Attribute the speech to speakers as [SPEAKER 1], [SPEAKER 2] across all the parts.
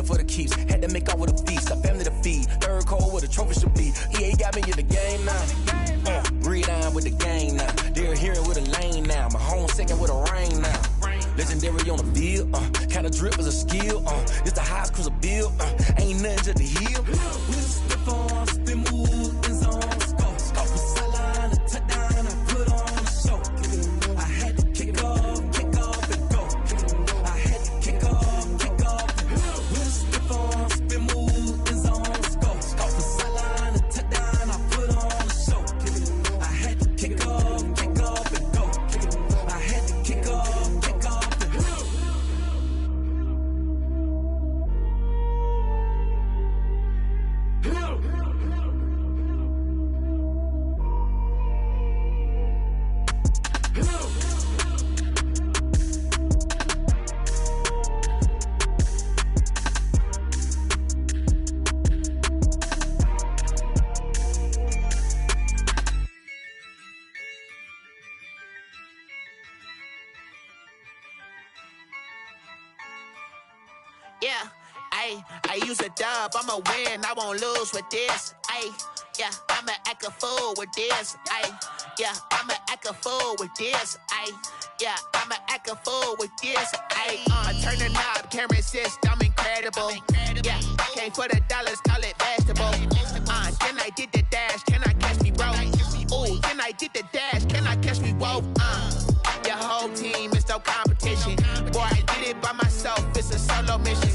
[SPEAKER 1] for the keeps. Had to make off with a feast, a family to feed. Third cold where the trophy should be. EA got me in the game now. Breed on with the game now. They're here with a lane now. My home second with a rain now. Legendary on the field, kinda drip is a skill, it's the highest cruiser bill, ain't nothing to the hill. Step on, spin move, in zone, scope. Off the sideline, a touchdown, I put on a show. I had to kick off and go. I had to kick off and go. Step on, spin move, in zone, scope. Off the sideline, a touchdown, I put on a show. I had to kick off and go. I had to kick off.
[SPEAKER 2] Yeah, I use a dub, I'ma win, I won't lose with this. Yeah, I'ma act a fool with this. Yeah, I'ma act a fool with this. Yeah, I'ma act a fool with this. I turn the knob, can't resist, I'm incredible. Yeah, came for the dollars, call it vegetable. Then I did the dash, can I catch me, bro? Ooh, then I did the dash, can I catch me, whoa? Your whole team is no competition. Boy, I did it by myself, it's a solo mission.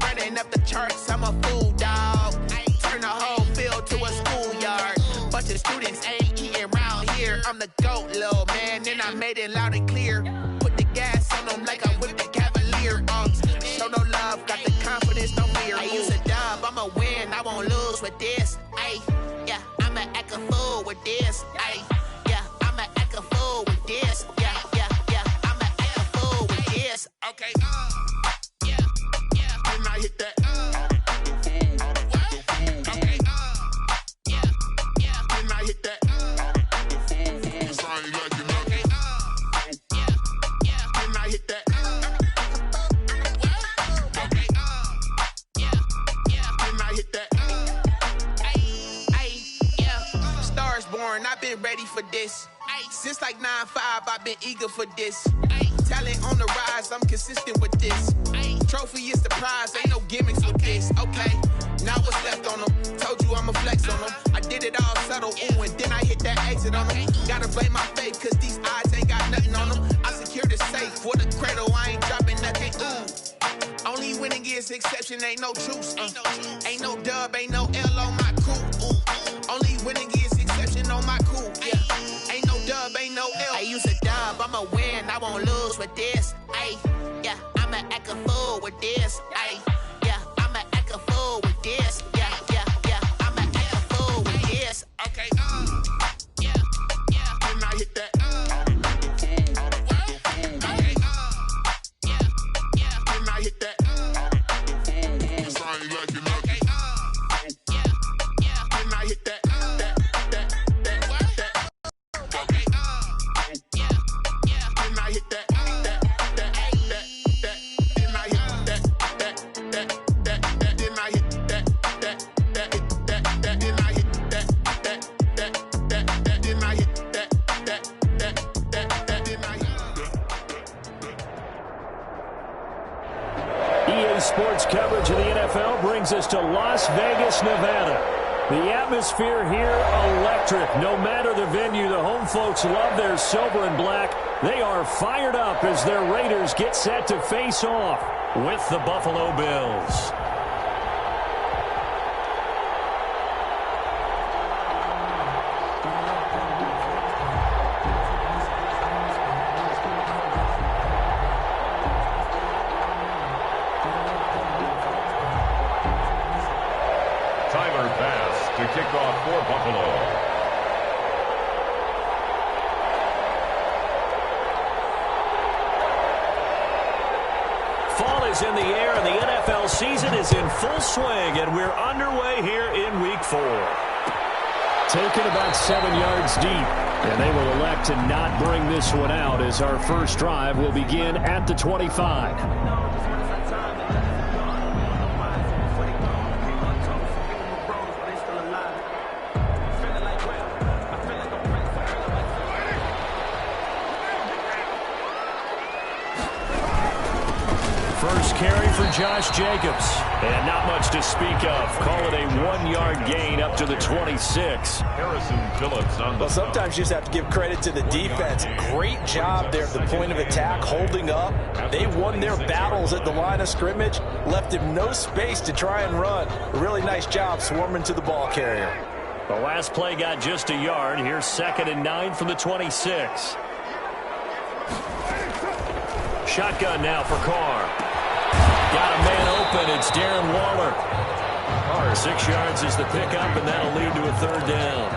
[SPEAKER 2] Running up the charts, I'm a fool, dog. Turn the whole field to a schoolyard. Bunch of students ain't eating round here. I'm the GOAT, little man, and I made it loud and clear. Put the gas on them like I'm with the Cavalier. Show no love, got the confidence, no fear. I use a dub, I'ma win, I won't lose with this. Yeah, I'ma act a fool with this. Yeah, I'ma act a fool with this. Yeah, I'ma act a fool with this. Okay, yeah, when I hit that. Okay, yeah, when I hit that. When I hit that. Okay, yeah, when I hit that. Yeah, stars born, I've been ready for this. Since like 9-5, I've been eager for this. Talent on the rise, I'm consistent with this. Trophy is the prize, ain't no gimmicks with this. Okay, now what's left on them? Told you I'ma flex on them. I did it all subtle, ooh, and then I hit that exit on them. Gotta blame my faith, cause these eyes ain't got nothing on them. I secured the safe for the cradle, I ain't dropping nothing, ooh. Only winning is exception, ain't no truce. Ain't no dub, ain't no L on my crew. Only winning is exception on my crew. Yeah, ain't no dub, ain't no L. I use a dub, I'ma win, I won't lose with this. Yeah, I'ma act a fool with this. Yeah, I'ma act a fool with this. Yeah, I'ma act a fool with this. Okay, yeah, when I hit that. Okay, yeah, when I hit that.
[SPEAKER 3] Sports coverage of the NFL brings us to Las Vegas, Nevada. The atmosphere here, electric. No matter the venue, the home folks love their silver and black. They are fired up as their Raiders get set to face off with the Buffalo Bills.
[SPEAKER 4] Kickoff for Buffalo.
[SPEAKER 3] Fall is in the air, and the NFL season is in full swing, and we're underway here in Week 4. Taken about 7 yards deep, and they will elect to not bring this one out as our first drive will begin at the 25. Josh Jacobs. And not much to speak of. Call it a 1-yard gain up to the 26.
[SPEAKER 4] Harrison Phillips on the
[SPEAKER 5] Well, sometimes you just have to give credit to the defense. Great job there at the point of attack, holding up. They won their battles at the line of scrimmage, left him no space to try and run. A really nice job swarming to the ball carrier.
[SPEAKER 3] The last play got just a yard. Here's 2nd and 9 from the 26. Shotgun now for Carr. Got a man open. It's Darren Waller. 6 yards is the pickup, and that'll lead to a 3rd down.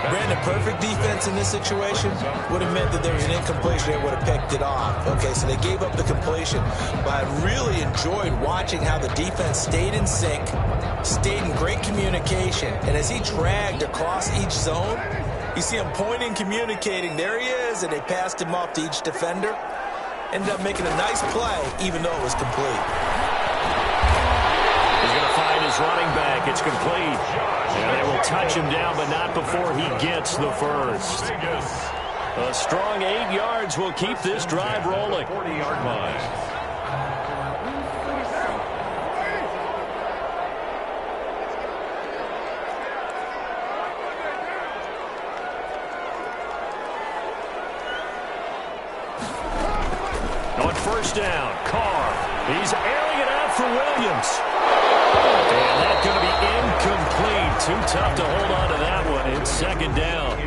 [SPEAKER 5] Brandon, perfect defense in this situation would have meant that there was an incompletion. They would have picked it off. Okay, so they gave up the completion. But I really enjoyed watching how the defense stayed in sync, stayed in great communication. And as he dragged across each zone, you see him pointing, communicating. There he is, and they passed him off to each defender. Ended up making a nice play, even though it was complete.
[SPEAKER 3] He's going to find his running back. It's complete. And they will touch him down, but not before he gets the first. A strong 8 yards will keep this drive rolling.
[SPEAKER 4] 40-yard line.
[SPEAKER 3] On 1st down, Carr. He's airing it out for Williams. And that's going to be incomplete. Too tough to hold on to that one. It's 2nd down.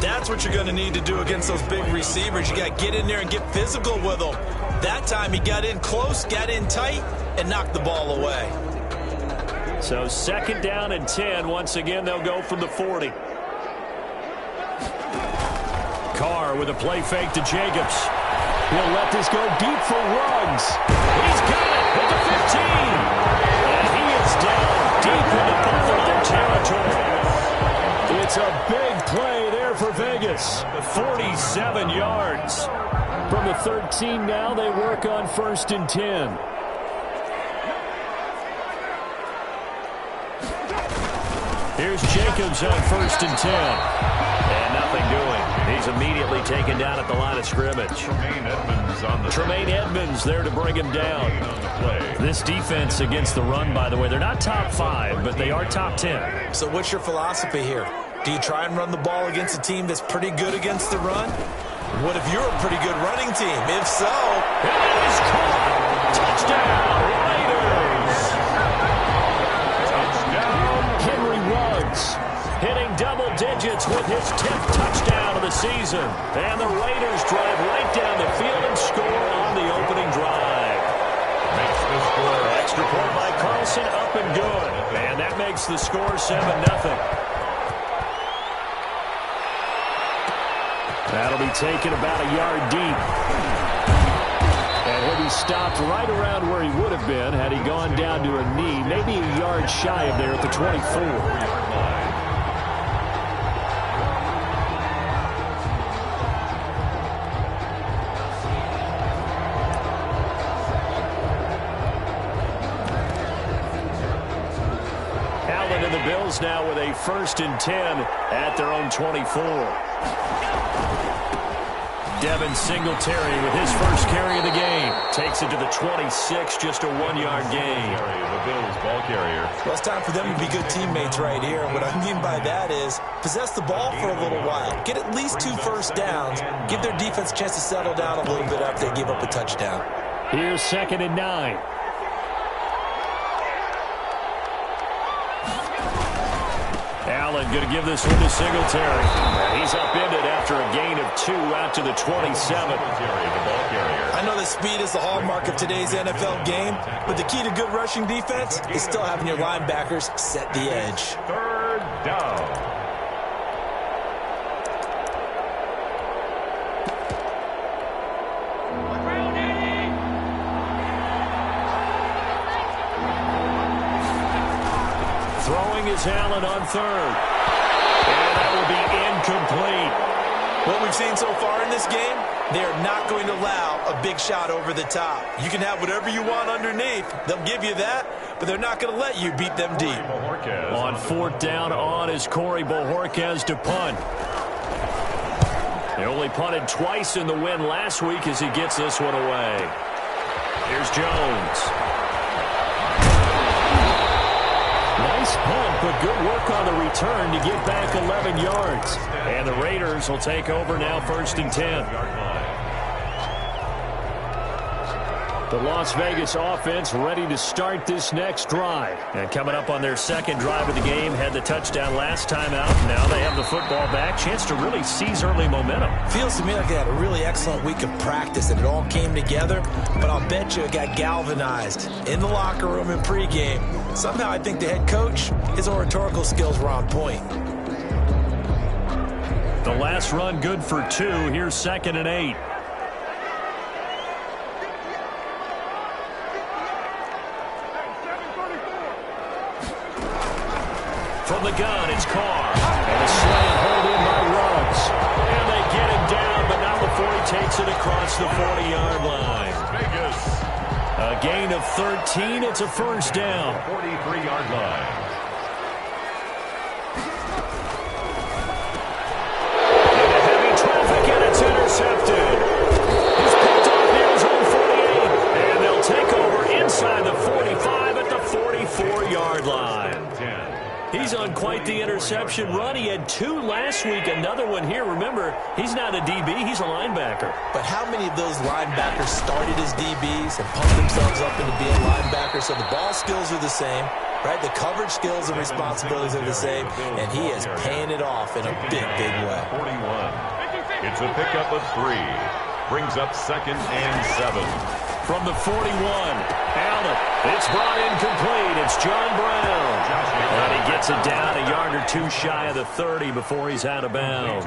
[SPEAKER 5] That's what you're going to need to do against those big receivers. You got to get in there and get physical with them. That time he got in close, got in tight, and knocked the ball away.
[SPEAKER 3] So 2nd down and 10. Once again, they'll go from the 40. Carr with a play fake to Jacobs. He'll let this go deep for Ruggs. He's got it at the 15. And he is down deep into Buffalo territory. It's a big play there for Vegas. 47 yards. From the 13 now, they work on 1st and 10. Here's Jacobs on 1st and 10. And nothing doing. He's immediately taken down at the line of scrimmage. Tremaine Edmonds there to bring him down. This defense against the run, by the way, they're not top 5, but they are top 10.
[SPEAKER 5] So what's your philosophy here? Do you try and run the ball against a team that's pretty good against the run? What if you're a pretty good running team? If so...
[SPEAKER 3] It is caught! Touchdown, Raiders! Touchdown, Henry Ruggs. Hitting double digits with his 10th touchdown of the season. And the Raiders drive right down the field and score on the opening drive.
[SPEAKER 4] Makes the score.
[SPEAKER 3] Extra point by Carlson, up and good. And that makes the score 7-0. That'll be taken about a yard deep. And he'll be stopped right around where he would have been had he gone down to a knee, maybe a yard shy of there at the 24. Bills now with a 1st and 10 at their own 24. Devin Singletary with his first carry of the game. Takes it to the 26, just a 1-yard gain.
[SPEAKER 4] The Bills ball carrier.
[SPEAKER 5] Well, it's time for them to be good teammates right here. What I mean by that is possess the ball for a little while. Get at least 2 first downs. Give their defense a chance to settle down a little bit after they give up a touchdown.
[SPEAKER 3] Here's 2nd and 9. Allen going to give this one to Singletary. He's upended after a gain of 2 out to the 27.
[SPEAKER 5] I know that speed is the hallmark of today's NFL game, but the key to good rushing defense is still having your linebackers set the edge.
[SPEAKER 4] 3rd down.
[SPEAKER 3] Throwing is Allen on 3rd. And that will be incomplete.
[SPEAKER 5] What we've seen so far in this game, they are not going to allow a big shot over the top. You can have whatever you want underneath. They'll give you that, but they're not going to let you beat them deep.
[SPEAKER 3] On 4th down, on is Corey Bojorquez to punt. He only punted twice in the win last week as he gets this one away. Here's Jones. Nice punt, but good work on the return to get back 11 yards. And the Raiders will take over now, 1st and 10. The Las Vegas offense ready to start this next drive. And coming up on their second drive of the game, had the touchdown last time out. Now they have the football back. Chance to really seize early momentum.
[SPEAKER 5] Feels to me like they had a really excellent week of practice and it all came together. But I'll bet you it got galvanized in the locker room in pregame. Somehow I think the head coach, his oratorical skills were on point.
[SPEAKER 3] The last run good for 2. Here's 2nd and 8. From the gun, it's Carr. And a slant hold in by Ruggs. And they get him down, but not before he takes it across the 40-yard line.
[SPEAKER 4] Vegas.
[SPEAKER 3] A gain of 13. It's a first down.
[SPEAKER 4] 43-yard line.
[SPEAKER 3] Into heavy traffic, and it's intercepted. He's picked off near his own 48. And they'll take over inside the 45 at the 44-yard line. He's on quite the interception run. He had 2 last week, another one here. Remember, he's not a DB, he's a linebacker.
[SPEAKER 5] But how many of those linebackers started as DBs and pumped themselves up into being linebackers? So the ball skills are the same, right? The coverage skills and responsibilities are the same, and he is paying it off in a big, big way.
[SPEAKER 4] 41. It's a pickup of 3. Brings up 2nd and 7.
[SPEAKER 3] From the 41, Allen. It's brought in complete. It's John Brown. And he gets it down a yard or 2 shy of the 30 before he's out of bounds.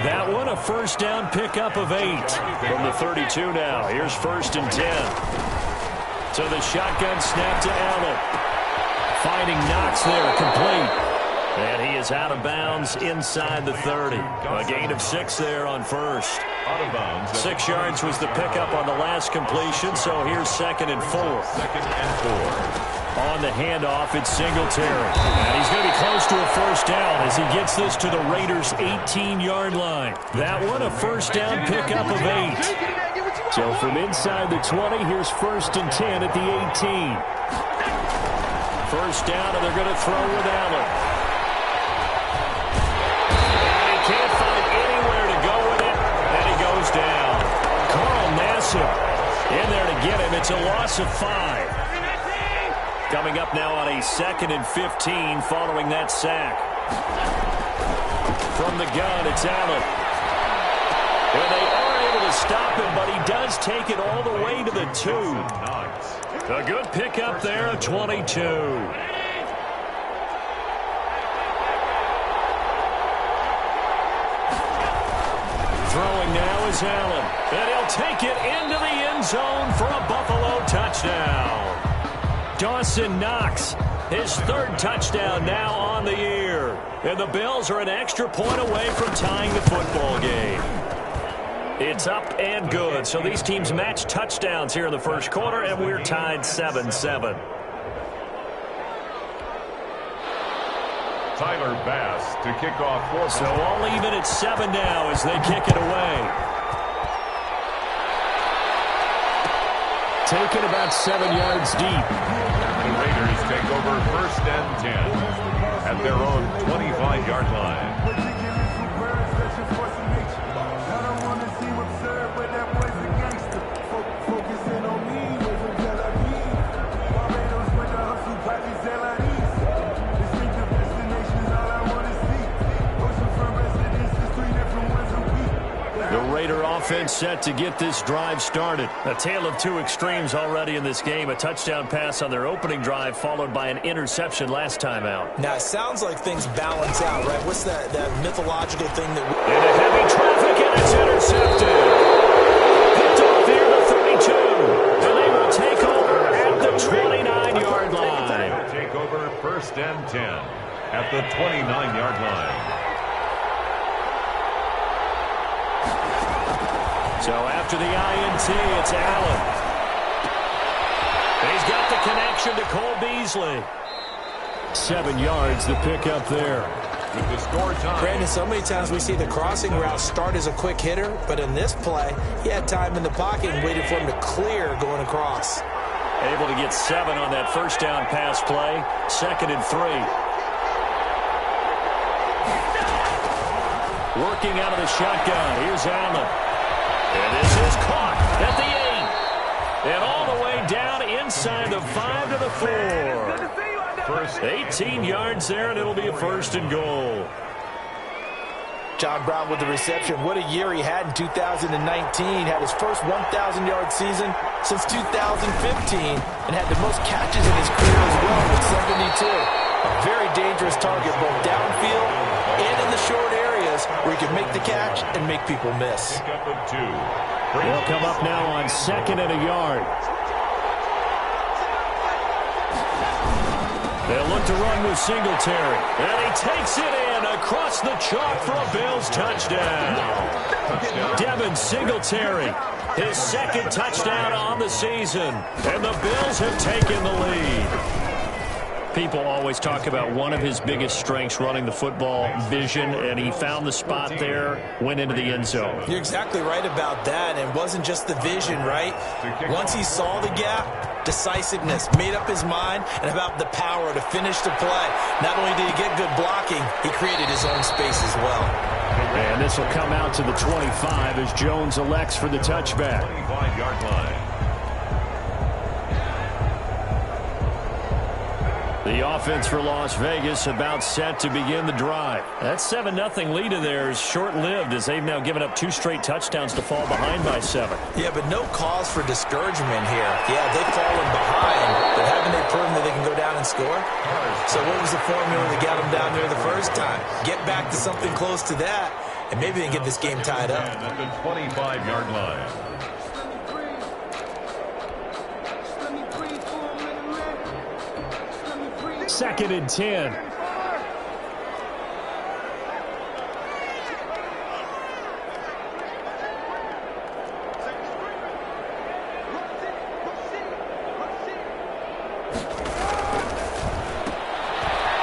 [SPEAKER 3] That one, a first down pickup of 8. From the 32 now. Here's 1st and 10. So the shotgun snap to Allen. Finding Knox there, complete. And he is out of bounds inside the 30. A gain of 6 there on first.
[SPEAKER 4] Out of bounds.
[SPEAKER 3] 6 yards was the pickup on the last completion, so here's 2nd and 4.
[SPEAKER 4] 2nd and 4.
[SPEAKER 3] On the handoff, it's Singletary. And he's going to be close to a first down as he gets this to the Raiders' 18-yard line. That one, a first down pickup of 8. So from inside the 20, here's 1st and 10 at the 18. First down, and they're going to throw with Allen. Can't find anywhere to go with it, and he goes down. Carl Nassib in there to get him. It's a loss of 5. Coming up now on a 2nd and 15 following that sack. From the gun, it's Allen. And they are able to stop him, but he does take it all the way to the 2. A good pickup there, a 22. Throwing now is Allen, and he'll take it into the end zone for a Buffalo touchdown. Dawson Knox, his 3rd touchdown now on the year. And the Bills are an extra point away from tying the football game. It's up and good. So these teams match touchdowns here in the first quarter, and we're tied 7-7.
[SPEAKER 4] Tyler Bass to kick off 4.
[SPEAKER 3] So all even at 7 now as they kick it away. Taken about 7 yards deep.
[SPEAKER 4] The Raiders take over 1st and 10 at their own 25-yard line.
[SPEAKER 3] Raider offense set to get this drive started. A tale of 2 extremes already in this game. A touchdown pass on their opening drive followed by an interception last time out.
[SPEAKER 5] Now, it sounds like things balance out, right? What's that mythological thing that...
[SPEAKER 3] Into heavy traffic, and it's intercepted. Picked off near the 32. And they will take over at the 29-yard line.
[SPEAKER 4] Take over 1st and 10 at the 29-yard line.
[SPEAKER 3] So after the INT, it's Allen. He's got the connection to Cole Beasley. 7 yards, the pickup there.
[SPEAKER 4] with the score time.
[SPEAKER 5] Brandon, so many times we see the crossing route start as a quick hitter, but in this play, he had time in the pocket and waited for him to clear going across.
[SPEAKER 3] Able to get 7 on that first down pass play. 2nd and 3. Working out of the shotgun. Here's Allen. And this is caught at the 8. And all the way down inside the 5 to the 4. First 18 yards there, and it'll be a 1st and goal.
[SPEAKER 5] John Brown with the reception. What a year he had in 2019. Had his first 1,000-yard season since 2015 and had the most catches in his career as well with 72. A very dangerous target both downfield and in the short areas where he can make the catch and make people miss.
[SPEAKER 3] They'll come up now on 2nd and a yard. They'll look to run with Singletary. And he takes it in across the chalk for a Bills touchdown. Devin Singletary, his 2nd touchdown on the season. And the Bills have taken the lead. People always talk about one of his biggest strengths, running the football, vision, and he found the spot there, went into the end zone.
[SPEAKER 5] You're exactly right about that, and it wasn't just the vision, right? Once he saw the gap, decisiveness, made up his mind, and about the power to finish the play. Not only did he get good blocking, he created his own space as well.
[SPEAKER 3] And this will come out to the 25 as Jones elects for the touchback.
[SPEAKER 4] 25-yard line.
[SPEAKER 3] The offense for Las Vegas about set to begin the drive. That 7-0 lead of theirs short-lived as they've now given up 2 straight touchdowns to fall behind by 7.
[SPEAKER 5] Yeah, but no cause for discouragement here. Yeah, they've fallen behind, but haven't they proven that they can go down and score? So what was the formula that got them down there the first time? Get back to something close to that, and maybe they can get this game tied up.
[SPEAKER 4] At the 25-yard line.
[SPEAKER 3] 2nd and 10.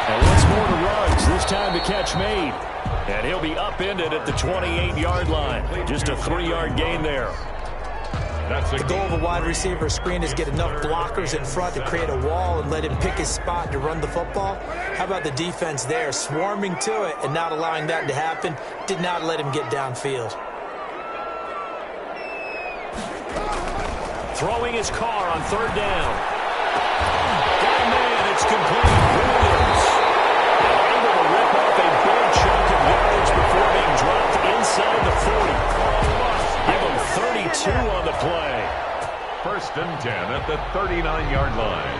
[SPEAKER 3] And once more to Ruggs, this time the catch made. And he'll be upended at the 28-yard line. Just a 3-yard gain there.
[SPEAKER 5] The goal of a wide receiver screen is get enough blockers in front to create a wall and let him pick his spot to run the football. How about the defense there, swarming to it and not allowing that to happen? Did not let him get downfield.
[SPEAKER 3] Throwing his car on 3rd down. Got a man, it's complete. Williams. And able to rip off a big chunk of yards before being dropped inside the 40. Give him 32 on the play.
[SPEAKER 4] 1st and 10 at the 39-yard line.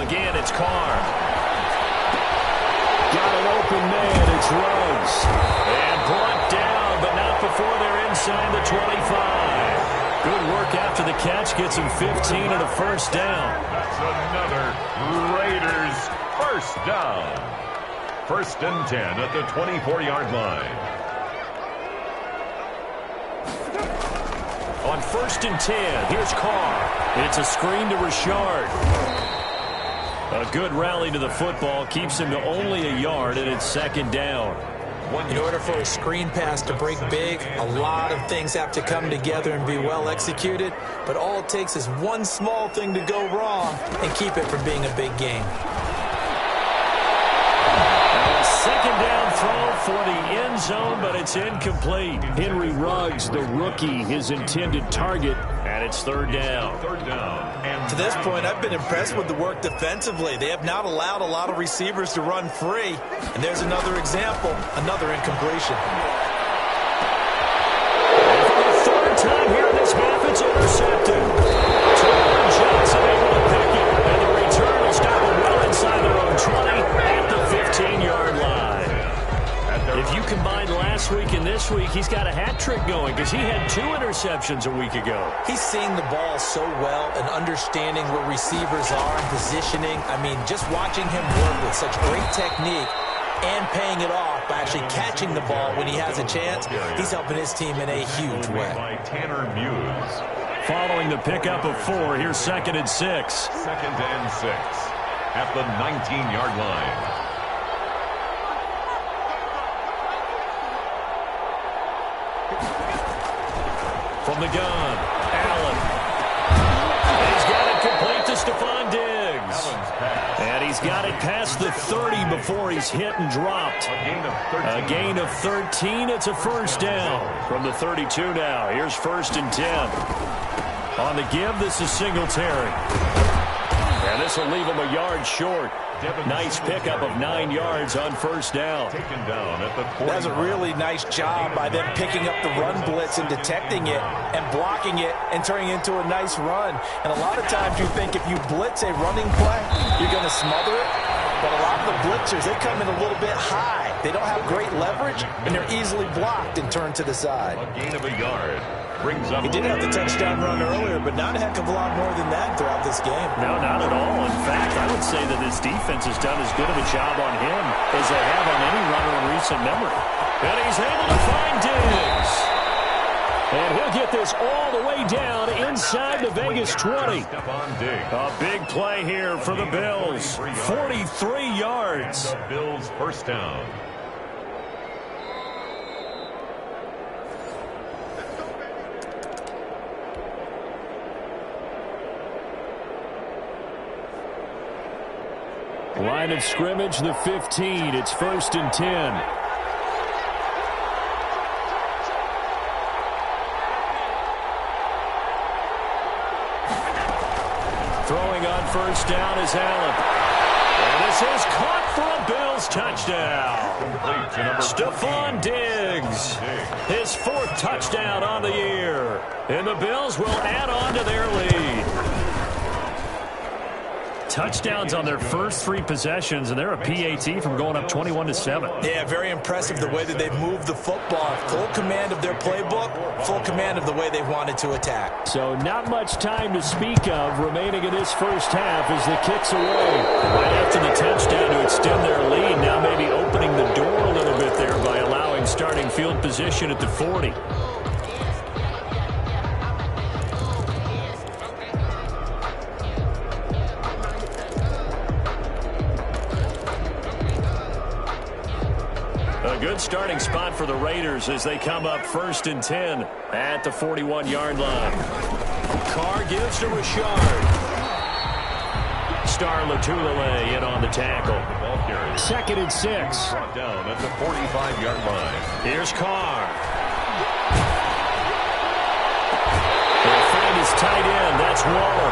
[SPEAKER 3] Again, it's Carr. Got an open man. It's Ruggs. And brought down, but not before they're inside the 25. Good work after the catch. Gets him 15 and a 1st down.
[SPEAKER 4] That's another Raiders 1st down. 1st and 10 at the 24-yard line.
[SPEAKER 3] On 1st and 10, here's Carr. It's a screen to Richard. A good rally to the football keeps him to only a yard, and it's 2nd down.
[SPEAKER 5] In order for a screen pass to break big, a lot of things have to come together and be well executed, but all it takes is one small thing to go wrong and keep it from being a big game.
[SPEAKER 3] A 2nd down throw for the end zone, but it's incomplete. Henry Ruggs, the rookie, his intended target, and it's 3rd down.
[SPEAKER 4] 3rd down. And
[SPEAKER 5] to this point, I've been impressed with the work defensively. They have not allowed a lot of receivers to run free. And there's another example, another incompletion.
[SPEAKER 3] And for the 3rd time here in this half, it's intercepted. Johnson able to pick it, and the return will stop them well inside their own 20 at the 15-yard line. If you combine last week and this week, he's got a hat trick going because he had 2 interceptions a week ago.
[SPEAKER 5] He's seeing the ball so well and understanding where receivers are and positioning. I mean, just watching him work with such great technique and paying it off by actually catching the ball when he has a chance. He's helping his team in a huge way.
[SPEAKER 3] Following the pickup of 4, here's 2nd and 6.
[SPEAKER 4] 2nd and 6 at the 19-yard line.
[SPEAKER 3] From the gun, Allen. He's got it complete to Stephon Diggs. And he's got it past the 30 before he's hit and dropped. A gain of 13. It's a first down from the 32 now. Here's 1st and 10. On the give, this is Singletary. And this will leave him a yard short. Nice pickup of 9 yards on first down.
[SPEAKER 5] That's a really nice job by them picking up the run blitz and detecting it and blocking it and turning it into a nice run. And a lot of times you think if you blitz a running play, you're going to smother it. But a lot of the blitzers, they come in a little bit high. They don't have great leverage, and they're easily blocked and turned to the side.
[SPEAKER 4] A gain of a yard.
[SPEAKER 5] He did have the touchdown run earlier, but not a heck of a lot more than that throughout this game.
[SPEAKER 3] No, not at all. In fact, I would say that this defense has done as good of a job on him as they have on any runner in recent memory. And he's able to find Diggs. And he'll get this all the way down inside the Vegas 20. A big play here for the Bills. 43 yards.
[SPEAKER 4] The Bills' first down.
[SPEAKER 3] Line of scrimmage, the 15. It's 1st and 10. Throwing on first down is Allen. And this is caught for a Bills touchdown. Stephon Diggs. His 4th touchdown on the year. And the Bills will add on to their lead. Touchdowns on their first 3 possessions, and they're a PAT from going up 21-7.
[SPEAKER 5] Yeah, very impressive the way that they've moved the football. Full command of their playbook, full command of the way they've wanted to attack.
[SPEAKER 3] So not much time to speak of remaining in this first half as the kick's away. Right after the touchdown to extend their lead, now maybe opening the door a little bit there by allowing starting field position at the 40. Good starting spot for the Raiders as they come up 1st and 10 at the 41-yard line. Carr gives to Richard. Star Latulele in on the tackle. 2nd and 6.
[SPEAKER 4] Brought down at the 45-yard line.
[SPEAKER 3] Here's Carr. He'll find his tight end. That's Waller.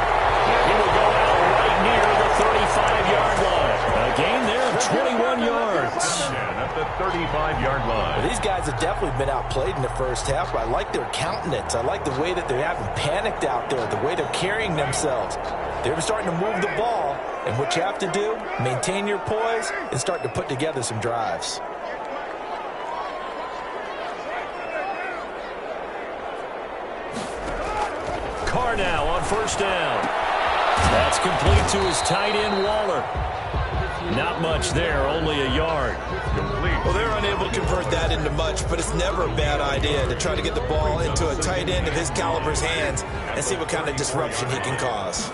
[SPEAKER 3] He will go out right near the 35-yard line. A gain there of 21 yards.
[SPEAKER 4] At the 35-yard line.
[SPEAKER 5] Well, these guys have definitely been outplayed in the first half, but I like their countenance. I like the way that they haven't panicked out there, the way they're carrying themselves. They're starting to move the ball, and what you have to do, maintain your poise and start to put together some drives.
[SPEAKER 3] Carr now on first down. That's complete to his tight end, Waller. Not much there, only a yard.
[SPEAKER 5] Well, they're unable to convert that into much, but it's never a bad idea to try to get the ball into a tight end of his caliber's hands and see what kind of disruption he can cause.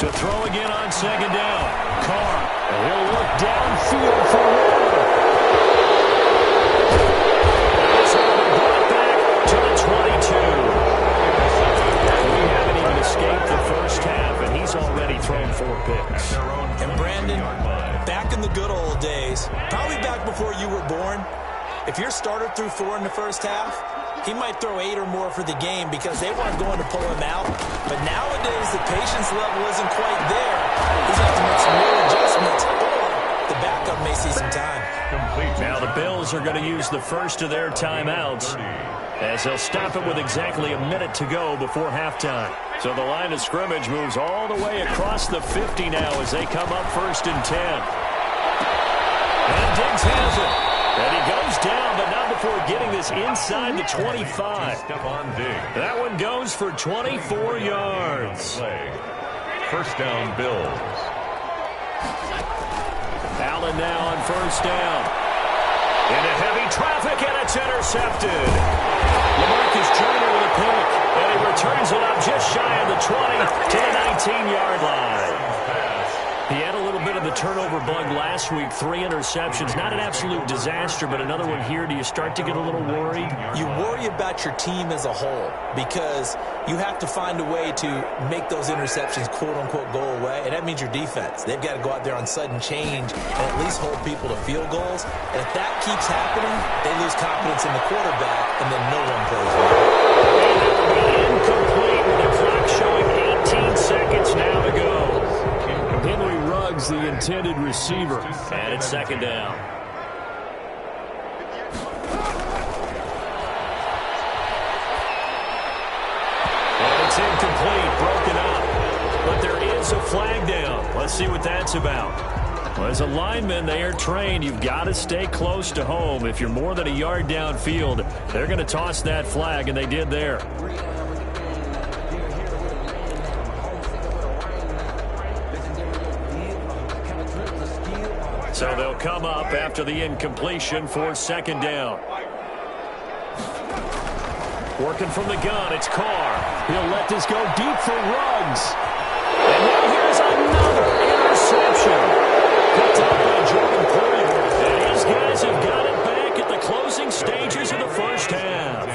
[SPEAKER 3] To throw again on 2nd down. Carr. He'll look downfield for Waller. He's brought back to the 22. We haven't even escaped the first half, and he's already thrown 4 picks.
[SPEAKER 5] And Brandon, back in the good old days, probably back before you were born, if your starter threw 4 in the first half, he might throw 8 or more for the game because they weren't going to pull him out. But nowadays, the patience level isn't quite there. He's going to have to make some real adjustments, or the backup may see some time.
[SPEAKER 3] Now the Bills are going to use the first of their timeouts as they'll stop it with exactly a minute to go before halftime. So the line of scrimmage moves all the way across the 50 now as they come up 1st and 10. And Diggs has it. And he goes down, but not before getting this inside the 25. That one goes for 24 yards.
[SPEAKER 4] First down, Bills.
[SPEAKER 3] Allen Allen now on first down. Into heavy traffic, and it's intercepted. LaMarcus Joyner with a pick, and he returns it up just shy of the 20 to the 19-yard line. He had a little bit of the turnover bug last week, 3 interceptions. Not an absolute disaster, but another one here. Do you start to get a little worried?
[SPEAKER 5] You worry about your team as a whole because you have to find a way to make those interceptions, quote-unquote, go away, and that means your defense. They've got to go out there on sudden change and at least hold people to field goals. And if that keeps happening, they lose confidence in the quarterback, and then no one plays well.
[SPEAKER 3] Incomplete with the clock showing 18 seconds now to go. Henry Ruggs, the intended receiver, and it's second down. And it's incomplete, broken up. But there is a flag down. Let's see what that's about. Well, as a lineman, they are trained. You've got to stay close to home. If you're more than a yard downfield, they're going to toss that flag, and they did there. So they'll come up after the incompletion for second down. Working from the gun, it's Carr. He'll let this go deep for Ruggs. And now here's another interception. Picked up by Jordan Poyer. And these guys have got it back at the closing stages of the first half.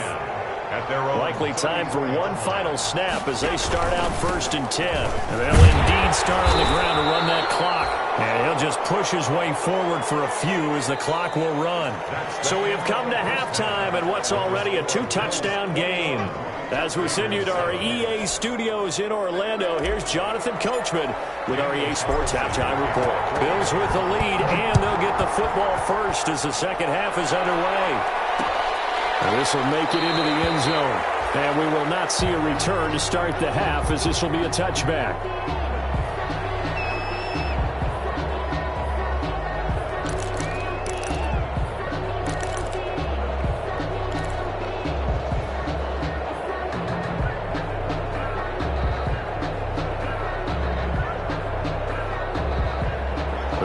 [SPEAKER 3] Likely time for one final snap as they start out 1st and 10. And they'll indeed start on the ground to run that clock. And he'll just push his way forward for a few as the clock will run. So we have come to halftime in what's already a 2-touchdown game. As we send you to our EA studios in Orlando, here's Jonathan Coachman with our EA Sports Halftime Report. Bills with the lead, and they'll get the football first as the second half is underway. And this will make it into the end zone. And we will not see a return to start the half as this will be a touchback.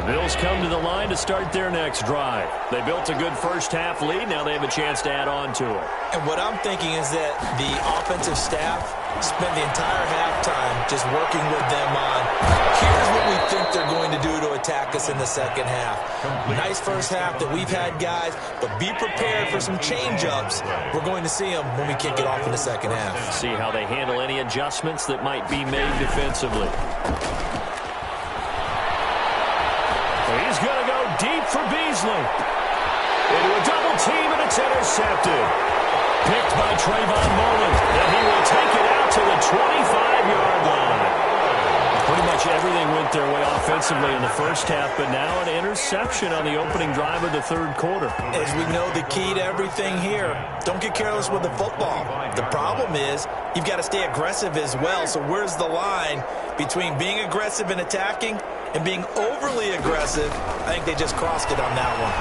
[SPEAKER 3] Bills come to the line to start their next drive. They built a good first half lead. Now they have a chance to add on to it.
[SPEAKER 5] And what I'm thinking is that the offensive staff spent the entire halftime just working with them on, here's what we think they're going to do to attack us in the second half. Nice first half that we've had, guys, but be prepared for some change-ups. We're going to see them when we kick it off in the second half.
[SPEAKER 3] See how they handle any adjustments that might be made defensively. He's going to go deep for Beasley. Into a double team, and it's intercepted. Picked by Trayvon Mullen, and he will take it out to the 25-yard line. Pretty much everything went their way offensively in the first half, but now an interception on the opening drive of the third quarter.
[SPEAKER 5] As we know, the key to everything here, don't get careless with the football. The problem is you've got to stay aggressive as well. So where's the line between being aggressive and attacking and being overly aggressive? I think they just crossed it on that one.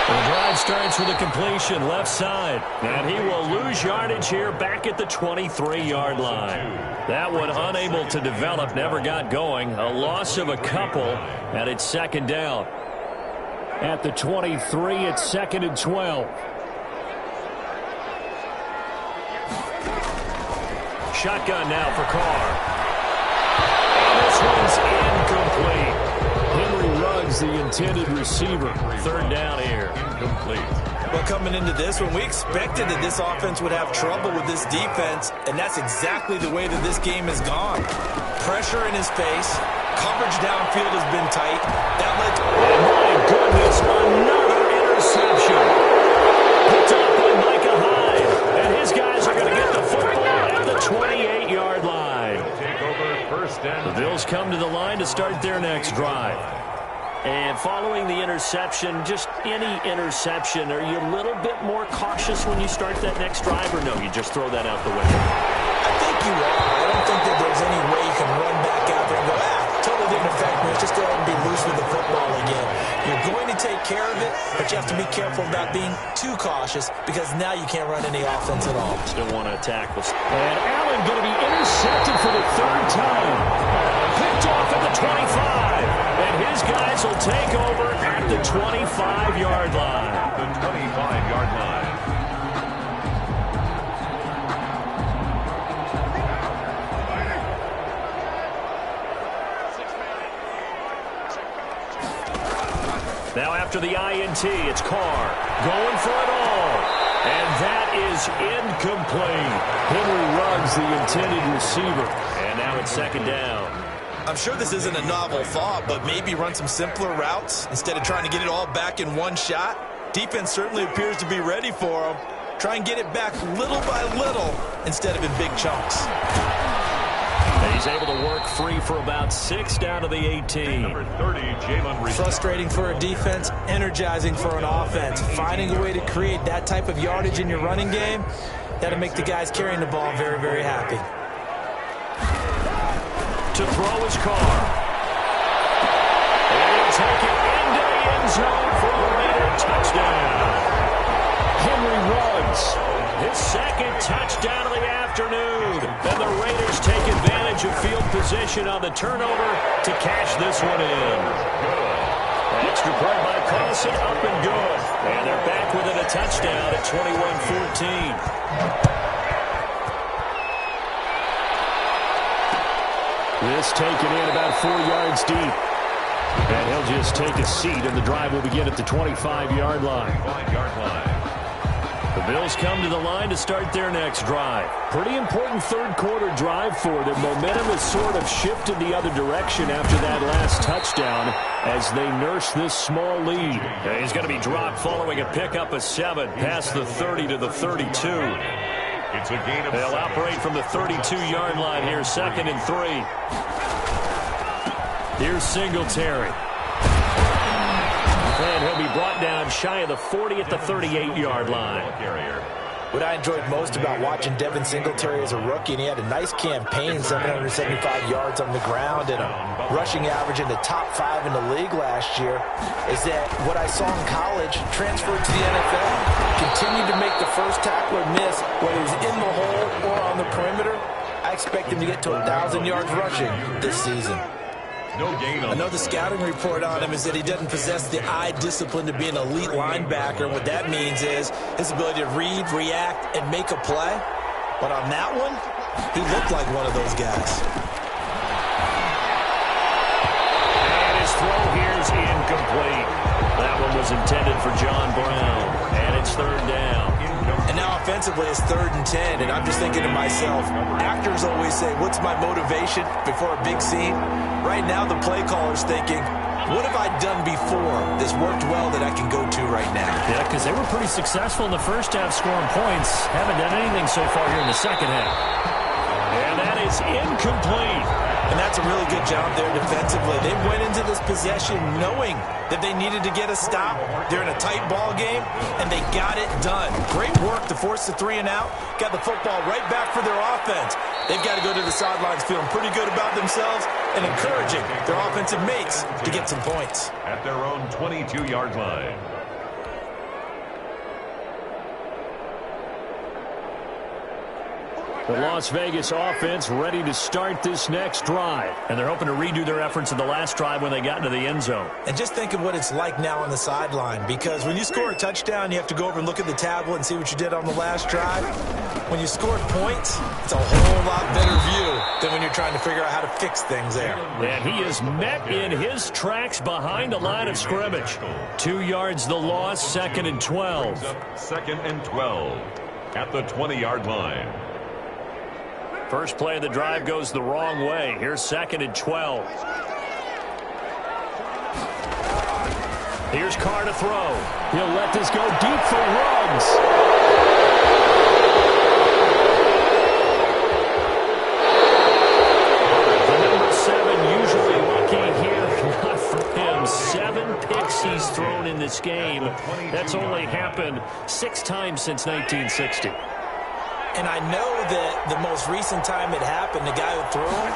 [SPEAKER 3] The drive starts with a completion left side, and he will lose yardage here back at the 23-yard line. That one unable to develop, never got going. A loss of a couple, and it's second down. At the 23, it's 2nd and 12. Shotgun now for Carr. And this one's incomplete. Henry Ruggs, the intended receiver. Third down here. Incomplete.
[SPEAKER 5] Well, coming into this one, we expected that this offense would have trouble with this defense, and that's exactly the way that this game has gone. Pressure in his face. Coverage downfield has been tight. That led to...
[SPEAKER 3] Oh, my goodness, another interception. Picked up by Micah Hyde, and his guys are going to get the football at the 28-yard line. The Bills come to the line to start their next drive. And following the interception, just any interception, are you a little bit more cautious when you start that next drive, or no, you just throw that out the window?
[SPEAKER 5] I think you are. I don't think that there's any way you can run back out there and go, totally didn't affect me. Let's just go ahead and be loose with the football again. You're going to take care of it, but you have to be careful about being too cautious because now you can't run any offense at all.
[SPEAKER 3] Still want to tackle. And Allen going to be intercepted for the third time. Picked off at the 25. And his guys Defense will take over at the 25-yard line.
[SPEAKER 4] The 25-yard line.
[SPEAKER 3] Now after the INT, it's Carr going for it all. And that is incomplete. Henry Ruggs, the intended receiver. And now it's second down.
[SPEAKER 5] I'm sure this isn't a novel thought, but maybe run some simpler routes instead of trying to get it all back in one shot. Defense certainly appears to be ready for them. Try and get it back little by little instead of in big chunks.
[SPEAKER 3] And he's able to work free for about 6 down to the 18.
[SPEAKER 4] Number 30, Jalen.
[SPEAKER 5] Frustrating for a defense, energizing for an offense. Finding a way to create that type of yardage in your running game, that'll make the guys carrying the ball very, very happy.
[SPEAKER 3] To throw his Carr. And he'll take it into the end zone for a later touchdown. Henry Ruggs, his second touchdown of the afternoon. And the Raiders take advantage of field position on the turnover to cash this one in. Extra play by Carlson, up and good. And they're back within a touchdown at 21-14. This taken in about 4 yards deep. And he'll just take a seat, and the drive will begin at the 25-yard line. The Bills come to the line to start their next drive. Pretty important third-quarter drive for them. Momentum has sort of shifted the other direction after that last touchdown as they nurse this small lead. And he's going to be dropped following a pickup of 7 past the 30 to the 32.
[SPEAKER 4] It's a gain of
[SPEAKER 3] They'll operate from the 32-yard line here, 2nd and 3. Here's Singletary. And he'll be brought down shy of the 40 at the 38-yard line.
[SPEAKER 5] What I enjoyed most about watching Devin Singletary as a rookie, and he had a nice campaign, 775 yards on the ground and a rushing average in the top 5 in the league last year, is that what I saw in college transferred to the NFL. Continued to make the first tackler miss, whether he's in the hole or on the perimeter. I expect him to get to 1,000 yards rushing this season.
[SPEAKER 4] No gain on
[SPEAKER 5] Another scouting report on him is that he doesn't possess the eye discipline to be an elite linebacker. What that means is his ability to read, react, and make a play. But on that one, he looked like one of those guys.
[SPEAKER 3] And his throw here is incomplete. That one was intended for John Brown. And it's 3rd down.
[SPEAKER 5] And now offensively it's 3rd and 10, and I'm just thinking to myself, actors always say, what's my motivation before a big scene? Right now the play caller's thinking, what have I done before that's worked well that I can go to right now?
[SPEAKER 3] Yeah, because they were pretty successful in the first half scoring points. Haven't done anything so far here in the second half. And that is incomplete.
[SPEAKER 5] And that's a really good job there defensively. They went into this possession knowing that they needed to get a stop. They're in a tight ball game, and they got it done. Great work to force the 3 and out. Got the football right back for their offense. They've got to go to the sidelines feeling pretty good about themselves and encouraging their offensive mates to get some points.
[SPEAKER 4] At their own 22-yard line.
[SPEAKER 3] The Las Vegas offense ready to start this next drive. And they're hoping to redo their efforts in the last drive when they got into the end zone.
[SPEAKER 5] And just think of what it's like now on the sideline, because when you score a touchdown, you have to go over and look at the tablet and see what you did on the last drive. When you scored points, it's a whole lot better view than when you're trying to figure out how to fix things there.
[SPEAKER 3] And he is met in his tracks behind the line of scrimmage. 2 yards the loss, 2nd and 12.
[SPEAKER 4] 2nd and 12 at the 20-yard line.
[SPEAKER 3] First play of the drive goes the wrong way. Here's 2nd and 12. Here's Carr to throw. He'll let this go deep for Ruggs. The number 7 usually lucky here. Not for him. 7 picks he's thrown in this game. That's only happened 6 times since 1960.
[SPEAKER 5] And I know that the most recent time it happened, the guy who threw him,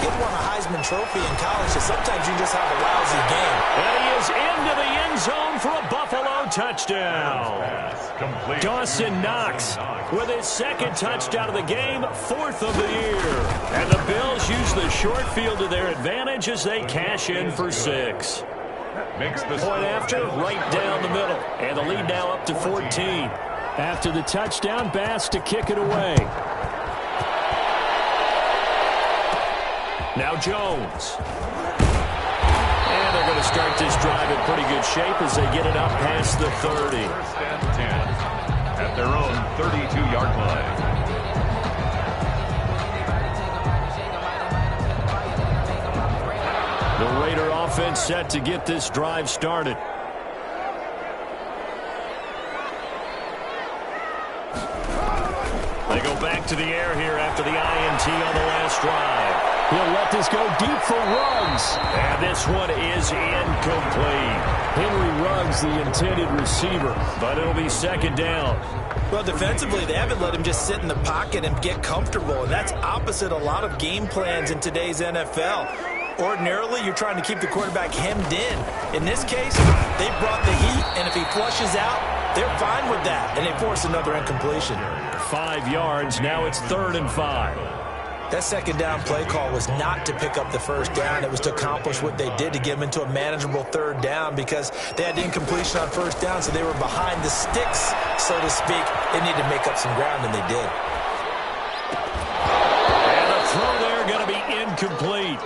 [SPEAKER 5] he won a Heisman Trophy in college, so sometimes you just have a lousy game.
[SPEAKER 3] And he is into the end zone for a Buffalo touchdown. Dawson Knox with his 2nd touchdown of the game, 4th of the year. And the Bills use the short field to their advantage as they cash in for 6.
[SPEAKER 4] Makes the
[SPEAKER 3] Point after, right down the middle. And the lead now up to 14. After the touchdown, Bass to kick it away. Now Jones. And they're going to start this drive in pretty good shape as they get it up past the 30.
[SPEAKER 4] First and 10 at their own 32-yard line.
[SPEAKER 3] The Raider offense set to get this drive started. They go back to the air here after the INT on the last drive. He'll let this go deep for Ruggs. And this one is incomplete. Henry Ruggs, the intended receiver, but it'll be second down.
[SPEAKER 5] Well, defensively, they haven't let him just sit in the pocket and get comfortable, and that's opposite a lot of game plans in today's NFL. Ordinarily, you're trying to keep the quarterback hemmed in. In this case, they brought the heat, and if he flushes out, they're fine with that, and they force another incompletion.
[SPEAKER 3] 5 yards, now it's 3rd and 5.
[SPEAKER 5] That second down play call was not to pick up the first down. It was to accomplish what they did to get them into a manageable 3rd down because they had incompletion on first down, so they were behind the sticks, so to speak. They needed to make up some ground, and they did.
[SPEAKER 3] And the throw there going to be incomplete.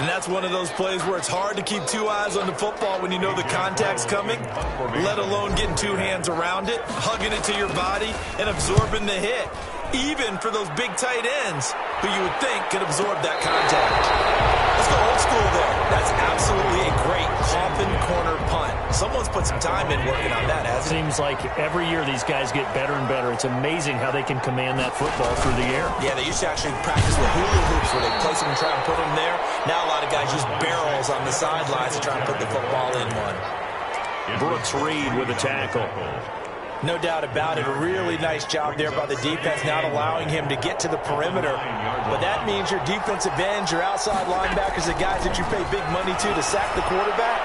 [SPEAKER 5] And that's one of those plays where it's hard to keep 2 eyes on the football when you know the contact's coming, let alone getting 2 hands around it, hugging it to your body, and absorbing the hit. Even for those big tight ends who you would think could absorb that contact. Let's go old school there. That's absolutely a great coffin corner punt. Someone's put some time in working on that, hasn't it?
[SPEAKER 3] Seems like every year these guys get better and better. It's amazing how they can command that football through the air.
[SPEAKER 5] Yeah, they used to actually practice with hula hoops where they place them and try and put them there. Now a lot of guys use barrels on the sidelines to try and put the football in one.
[SPEAKER 3] Brooks Reed with a tackle.
[SPEAKER 5] No doubt about it. A really nice job there by the defense, not allowing him to get to the perimeter. But that means your defensive ends, your outside linebackers, the guys that you pay big money to sack the quarterback,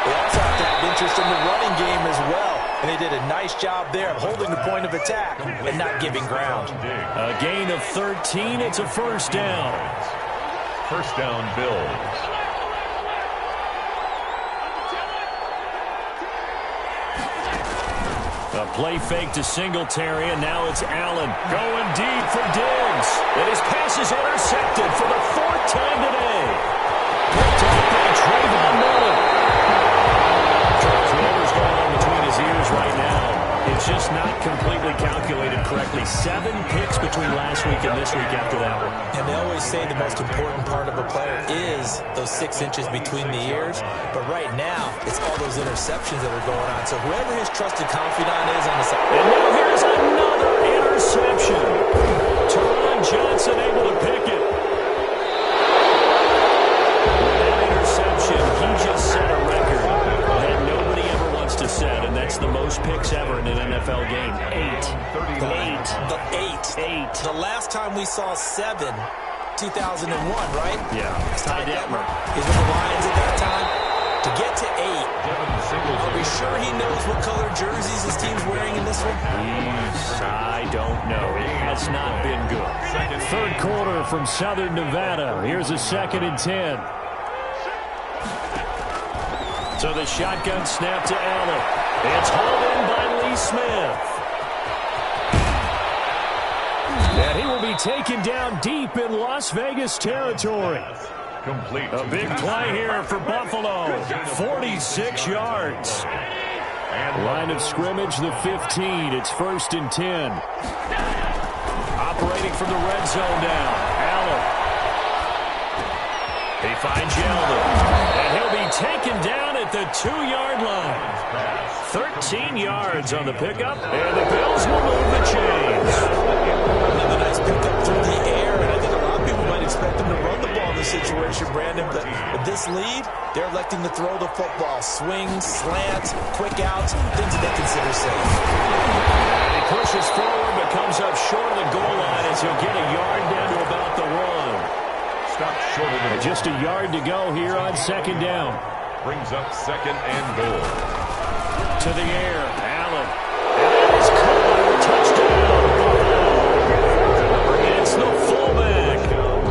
[SPEAKER 5] they also have to have interest in the running game as well. And they did a nice job there of holding the point of attack and not giving ground.
[SPEAKER 3] A gain of 13. It's a first down.
[SPEAKER 4] First down, Bills.
[SPEAKER 3] A play fake to Singletary, and now it's Allen going deep for Diggs. And his pass is intercepted for the 4th time today. Picked up by Trayvon Mullen. Whatever's going on between his ears right now, it's just not completely calculated correctly. 7 picks between last week and this week after that one.
[SPEAKER 5] And they always say the most important part of a player is those 6 inches between the ears. But right now, it's all those interceptions that are going on. So whoever his trusted confidant is on the side.
[SPEAKER 3] And now here's another interception. Teron Johnson able to pick it. With that interception, he just set a record that nobody ever wants to set, and that's the most picks ever in an NFL game. 8.
[SPEAKER 5] The last time we saw 7, 2001, right?
[SPEAKER 3] Yeah.
[SPEAKER 5] Ty Detmer is with the Lions at that time. To get to 8, are we sure he knows what color jerseys his team's wearing in this one?
[SPEAKER 3] I don't know. It has not been good. 3rd quarter from Southern Nevada. Here's a 2nd and 10. So the shotgun snap to Allen. It's hauled in by Lee Smith. And he will be taken down deep in Las Vegas territory.
[SPEAKER 4] Complete.
[SPEAKER 3] A big play here for Buffalo. 46 yards. Line of scrimmage, the 15. It's 1st and 10. Operating from the red zone now. Allen. He finds Yeldon. And he'll be taken down at the 2-yard line. 13 yards on the pickup. And the Bills will move the chains.
[SPEAKER 5] Another nice pickup through the air. And I think a lot of people might expect them to run the ball in this situation, Brandon. But with this lead, they're electing to throw the football. Swings, slants, quick outs, things that they consider safe.
[SPEAKER 3] And he pushes forward, but comes up short of the goal line as he'll get a yard down to about the 1.
[SPEAKER 4] Stop short of the
[SPEAKER 3] Just a yard to go here on 2nd down.
[SPEAKER 4] Brings up 2nd and goal.
[SPEAKER 3] To the air, Allen. And that is caught. Touchdown. It's the fullback.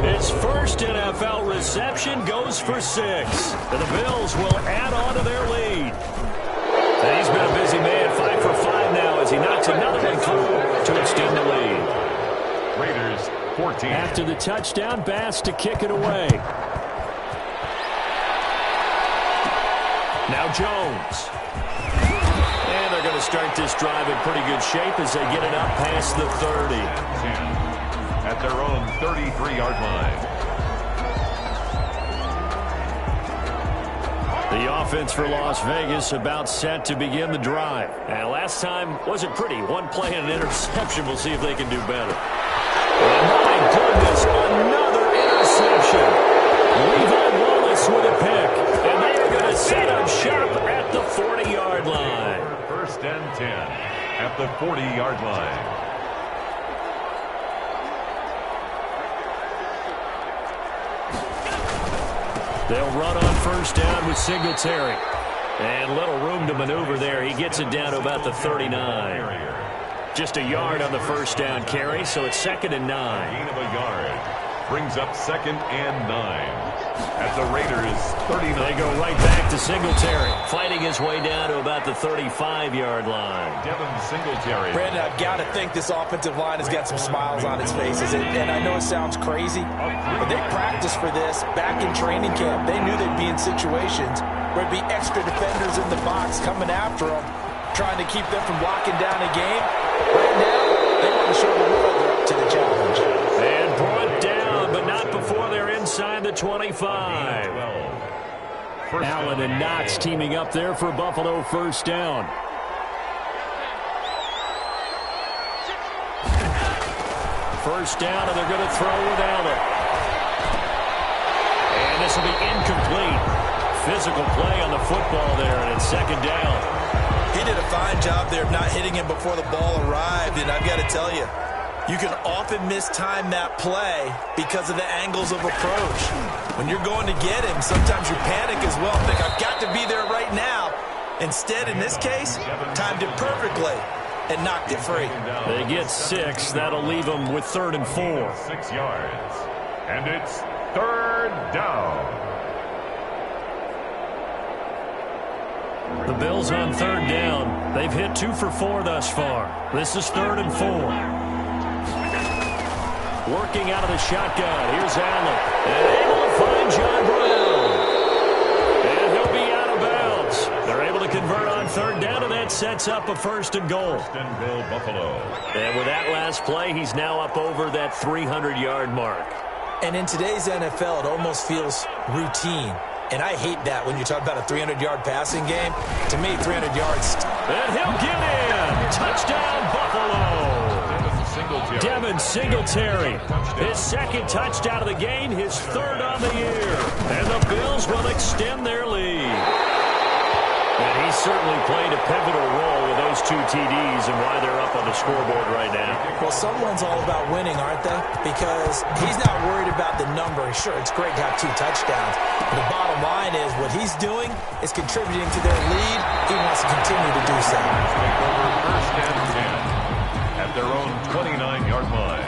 [SPEAKER 3] It's 1st and NFL reception, goes for 6. And the Bills will add on to their lead. And he's been a busy man, 5 for 5 now as he knocks another one through to extend the lead.
[SPEAKER 4] Raiders 14.
[SPEAKER 3] After the touchdown, Bass to kick it away. Now Jones. And they're going to start this drive in pretty good shape as they get it up past the 30.
[SPEAKER 4] 10 at their own 33-yard line.
[SPEAKER 3] The offense for Las Vegas about set to begin the drive. And last time wasn't pretty. One play and an interception. We'll see if they can do better. And my goodness, another interception. Levi Wallace with a pick. And they are going to set up shop at the 40-yard line.
[SPEAKER 4] First and 10 at the 40-yard line.
[SPEAKER 3] They'll run on first down with Singletary. And little room to maneuver there. He gets it down to about the 39. Just a yard on the first down carry, so it's 2nd and 9.
[SPEAKER 4] Gain of a yard brings up 2nd and 9. At the Raiders 39.
[SPEAKER 3] They go right back to Singletary, fighting his way down to about the 35-yard line.
[SPEAKER 4] Devin Singletary.
[SPEAKER 5] Brandon, I've got to think this offensive line has got some smiles on its faces. And I know it sounds crazy, but they practiced for this back in training camp. They knew they'd be in situations where there'd be extra defenders in the box coming after them, trying to keep them from locking down a game. Right now, they want to show the world they're up to the challenge.
[SPEAKER 3] And brought down, but not before they're inside the 25. Allen and Knox teaming up there for Buffalo first down. First down, and they're going to throw with Allen. And this will be incomplete. Physical play on the football there, and it's 2nd down.
[SPEAKER 5] He did a fine job there of not hitting him before the ball arrived, and I've got to tell you, you can often mistime that play because of the angles of approach. When you're going to get him, sometimes you panic as well and think, I've got to be there right now. Instead, in this case, timed it perfectly and knocked it free.
[SPEAKER 3] They get 6. That'll leave them with 3rd and 4.
[SPEAKER 4] 6 yards. And it's 3rd down.
[SPEAKER 3] The Bills on 3rd down. They've hit 2 for 4 thus far. This is 3rd and 4. Working out of the shotgun. Here's Allen. And able to find John Brown. And he'll be out of bounds. They're able to convert on 3rd down, and that sets up a 1st and goal.
[SPEAKER 4] 1st and goal, Buffalo.
[SPEAKER 3] And with that last play, he's now up over that 300-yard mark.
[SPEAKER 5] And in today's NFL, it almost feels routine. And I hate that when you talk about a 300-yard passing game. To me, 300 yards.
[SPEAKER 3] And he'll get in. Touchdown, Buffalo. Devin Singletary. His 2nd touchdown of the game, his 3rd on the year. And the Bills will extend their lead. And he certainly played a pivotal role with those 2 TDs and why they're up on the scoreboard right now.
[SPEAKER 5] Well, someone's all about winning, aren't they? Because he's not worried about the number. Sure, it's great to have 2 touchdowns. But the bottom line is what he's doing is contributing to their lead. He wants to continue to do so.
[SPEAKER 4] Take over 1st and 10 at their own 29-yard line.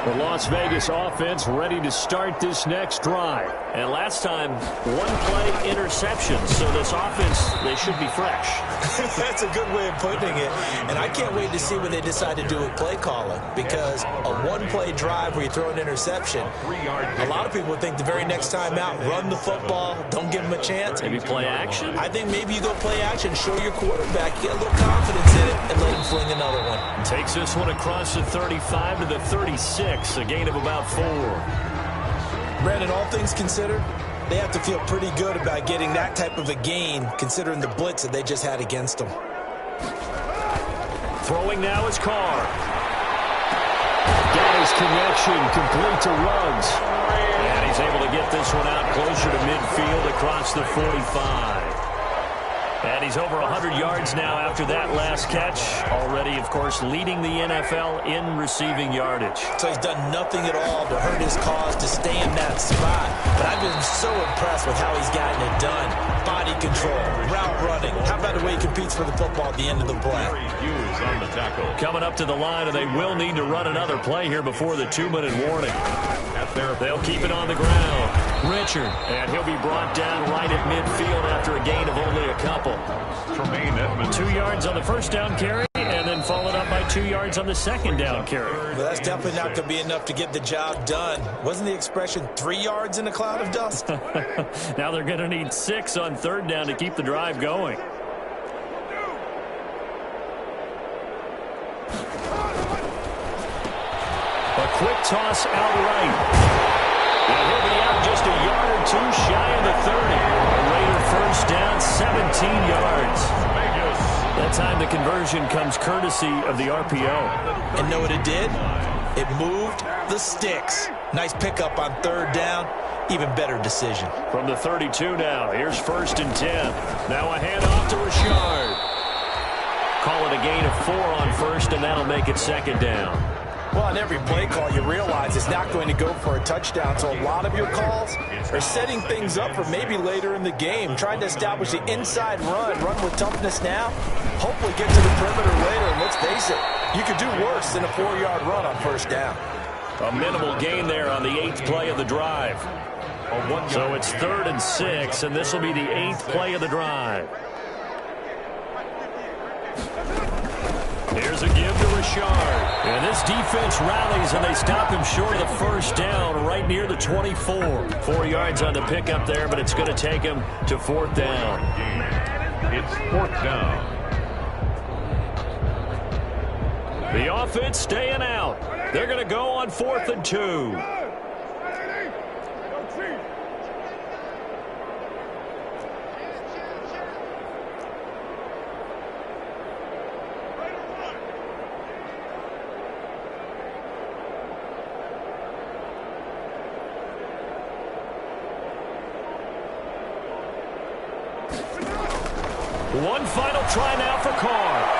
[SPEAKER 3] The Las Vegas offense ready to start this next drive. And last time, 1-play interception. So this offense, they should be fresh.
[SPEAKER 5] That's a good way of putting it. And I can't wait to see what they decide to do with play calling. Because a 1-play drive where you throw an interception, a lot of people would think the very next time out, run the football, don't give them a chance.
[SPEAKER 3] Maybe play action?
[SPEAKER 5] I think maybe you go play action, show your quarterback, get a little confidence in it, and let him fling another one.
[SPEAKER 3] Takes this one across the 35 to the 36. A gain of about 4.
[SPEAKER 5] Brandon, all things considered, they have to feel pretty good about getting that type of a gain, considering the blitz that they just had against them.
[SPEAKER 3] Throwing now is Carr. Got his connection complete to Ruggs. And he's able to get this one out closer to midfield across the 45. And he's over 100 yards now after that last catch. Already, of course, leading the NFL in receiving yardage.
[SPEAKER 5] So he's done nothing at all to hurt his cause to stay in that spot. But I've been so impressed with how he's gotten it done. Body control, route running. How about the way he competes for the football at the end of the play?
[SPEAKER 4] On the tackle.
[SPEAKER 3] Coming up to the line, and they will need to run another play here before the 2-minute warning. They'll keep it on the ground. Richard, and he'll be brought down right at midfield after a gain of only a couple. 2 yards on the first down carry, and then followed up by 2 yards on the second down carry.
[SPEAKER 5] Well, that's definitely not going to be enough to get the job done. Wasn't the expression 3 yards in a cloud of dust?
[SPEAKER 3] Now they're going to need 6 on third down to keep the drive going. A quick toss out right. And he'll be out just a yard or two shy of the 30. A Raider first down, 17 yards. That time the conversion comes courtesy of the RPO.
[SPEAKER 5] And know what it did? It moved the sticks. Nice pickup on third down. Even better decision.
[SPEAKER 3] From the 32 now, here's 1st and 10. Now a handoff to Richard. Call it a gain of 4 on first, and that'll make it 2nd down.
[SPEAKER 5] Well, on every play call, you realize it's not going to go for a touchdown, so a lot of your calls are setting things up for maybe later in the game, trying to establish the inside run with toughness now, hopefully get to the perimeter later, and let's face it, you could do worse than a 4-yard run on first down.
[SPEAKER 3] A minimal gain there on the 8th play of the drive. So it's 3rd and 6, and this will be the 8th play of the drive. Here's a give to Richard. And this defense rallies, and they stop him short of the first down right near the 24. 4 yards on the pickup there, but it's going to take him to 4th down.
[SPEAKER 4] It's 4th down.
[SPEAKER 3] The offense staying out. They're going to go on 4th and 2. One final try now for Carr.